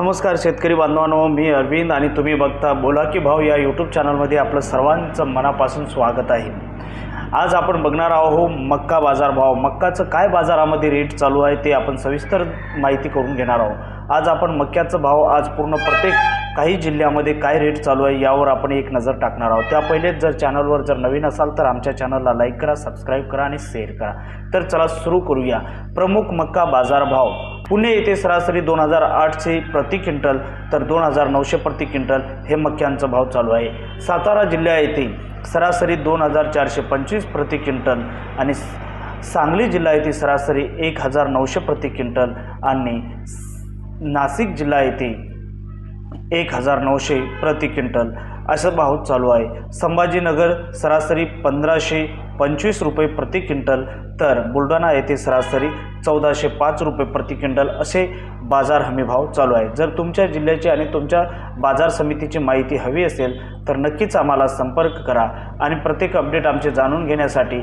नमस्कार शेतकरी बांधवांनो, मी अरविंद आणि तुम्ही बघता बोला की भाव या यूट्यूब चॅनलमध्ये आपलं सर्वांचं मनापासून स्वागत आहे। आज आपण बघणार आहोत मक्का बाजार भाव। मक्काचं काय बाजारामध्ये रेट चालू आहे ते आपण सविस्तर माहिती करून घेणार आहोत। आज आपण मक्याचा भाव आज पूर्ण प्रत्येक काही जिल्ह्यामध्ये काय रेट चालू आहे यावर आपण एक नजर टाकणार आहोत। त्या पहिलेच जर चॅनलवर जर नवीन असाल तर आमच्या चॅनलला लाईक करा, सबस्क्राइब करा आणि शेअर करा। तर चला सुरू करूया। प्रमुख मक्का बाजार भाव पुणे येथे सरासरी 2800 प्रति क्विंटल तर 2900 प्रति क्विंटल हे मक्यांचा भाव चालू आहे। सातारा जिल्हा येथे सरासरी 2425 प्रति क्विंटल आणि सांगली जिल्हा येथे सरासरी 1900 प्रति क्विंटल आणि नाशिक जिल्हा येथे 1900 प्रति क्विंटल असा भाव चालू आहे। संभाजीनगर सरासरी 1525 रुपये प्रति क्विंटल तर बुलढाणा येथे सरासरी 1405 रुपये प्रति क्विंटल असे बाजार हमी भाव चालू आहे। जर तुमच्या जिल्ह्याची आणि तुमच्या बाजार समितीची माहिती हवी असेल तर नक्कीच आम्हाला संपर्क करा आणि प्रत्येक अपडेट आमचे जाणून घेण्यासाठी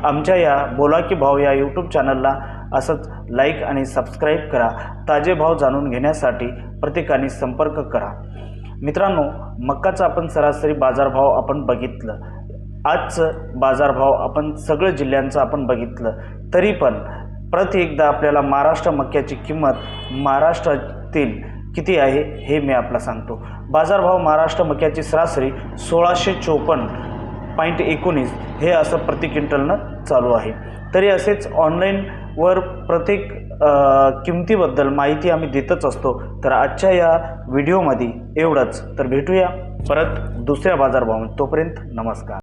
आमच्या या बोला की भाव या यूट्यूब चॅनलला असंच लाईक आणि सबस्क्राइब करा। ताजे भाव जाणून घेण्यासाठी प्रत्येकाने संपर्क करा। मित्रांनो, मक्काचा आपण सरासरी बाजारभाव आपण बघितलं, आजचं बाजारभाव आपण सगळ्या जिल्ह्यांचं आपण बघितलं, तरी पण प्रति एकदा आपल्याला महाराष्ट्र मक्याची किंमत महाराष्ट्रातील किती आहे हे मी आपल्याला सांगतो। बाजारभाव महाराष्ट्र मक्याची सरासरी 1654.19 हे असं प्रति क्विंटलनं चालू आहे। तरी असेच ऑनलाईनवर प्रत्येक किमतीबद्दल माहिती आम्ही देतच असतो। तर आजच्या या व्हिडिओमध्ये एवढंच। तर भेटूया परत दुसऱ्या बाजारभावामध्ये। तोपर्यंत नमस्कार।